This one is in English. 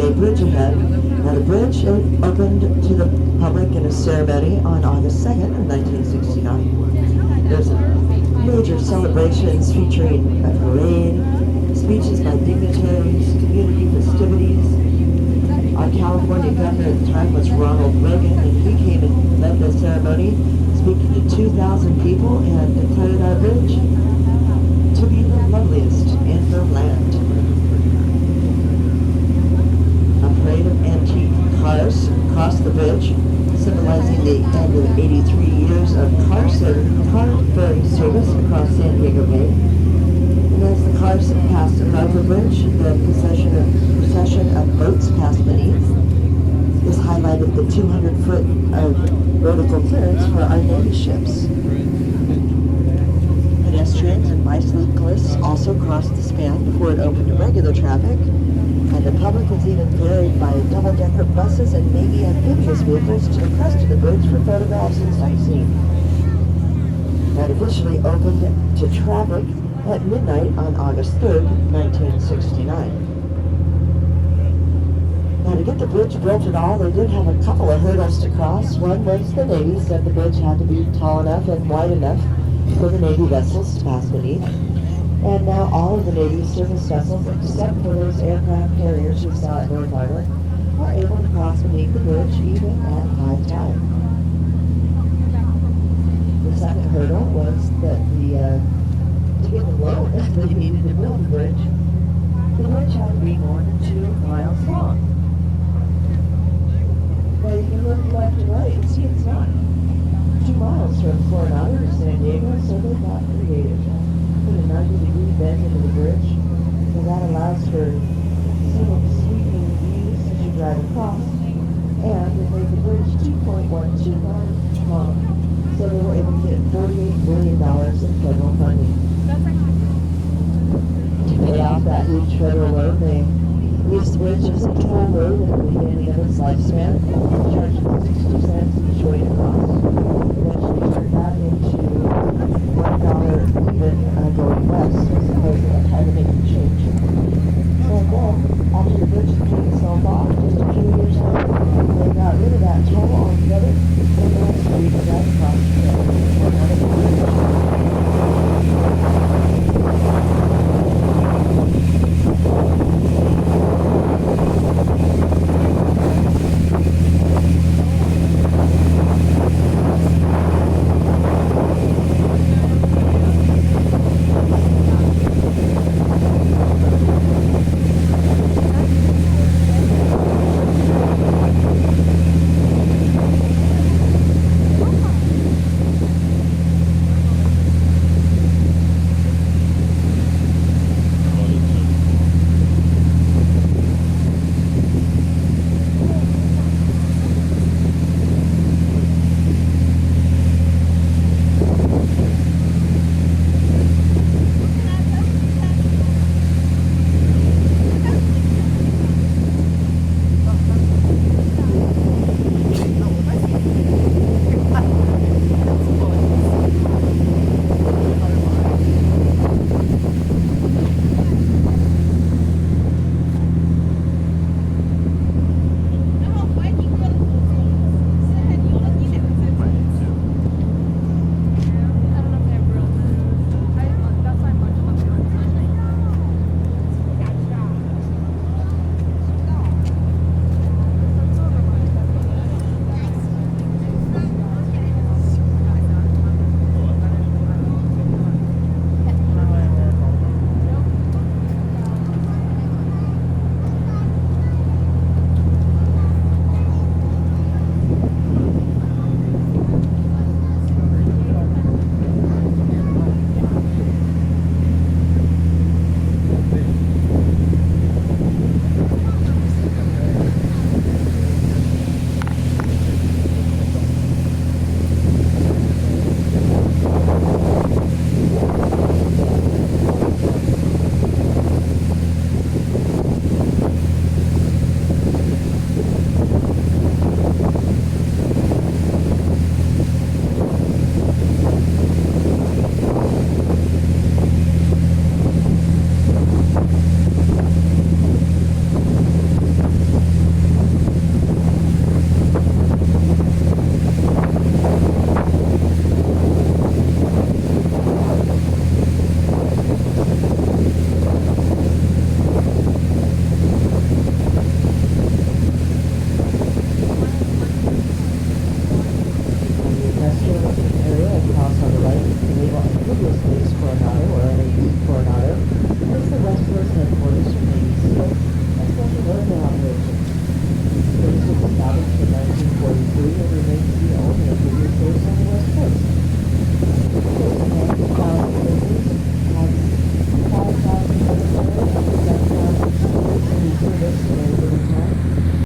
Bay Bridge ahead. Now the bridge opened to the public in a ceremony on August 2nd of 1969. There's major celebrations featuring a parade, speeches by dignitaries, community festivities. Our California governor at the time was Ronald Reagan, and he came and led the ceremony, speaking to 2,000 people and declared our bridge to be the loveliest in the land. A parade of antique cars crossed the bridge, symbolizing the end of 83 years of car ferry service across San Diego Bay. And as the cars passed above the bridge, the procession of boats passed beneath. This highlighted the 200-foot of vertical clearance for our Navy ships. Pedestrians and bicyclists also crossed the span before it opened to regular traffic, and the public was even ferried by double-decker buses and maybe amphibious vehicles to the crest of the bridge for photographs and sightseeing. It officially opened to traffic at midnight on August 3rd, 1969. Now, to get the bridge built at all, they did have a couple of hurdles to cross. One was the Navy said the bridge had to be tall enough and wide enough for the Navy vessels to pass beneath. And now all of the Navy's surface vessels, except for those aircraft carriers we saw at North Island, are able to cross beneath the bridge even at high tide. The second hurdle was that to get the loan that they needed to build the bridge had to be more than 2 miles long. Well, you can look left and right and see it's not 2 miles from Coronado to San Diego, so they got creative. Put a 90-degree bend into the bridge, so that allows for scenic sweeping views as you drive across, and it made the bridge 2.12 miles long, so they were able to get $48 million in federal funding. To pay off that huge federal loan, they used the bridge as a toll road at the beginning of its lifespan, charging 60 cents each way across. Eventually turned that into $1 even going west, as opposed to that time to make the change. And then, after the bridge paid itself off, just a